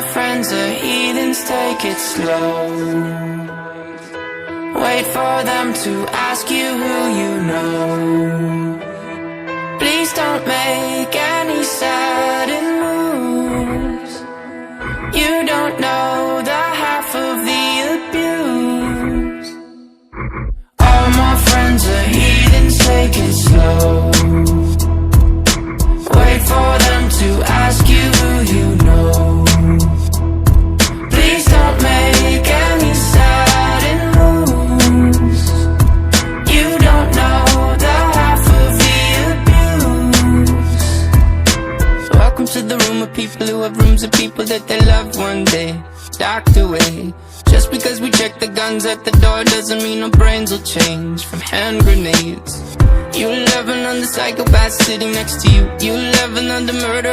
my friends are heathens, take it slow. Wait for them to ask you who you know. Please don't make any sudden moves. You don't know the half of the abuse. All my friends are heathens, take it slow. Wait for them to ask you who you know. Please don't make any sudden moves. You don't know the half of the abuse. So welcome to the room of people who have rooms of people that they loved one day docked away. Just because we check the guns at the door doesn't mean our brains will change from hand grenades. You love another psychopath sitting next to you. You love another murderer.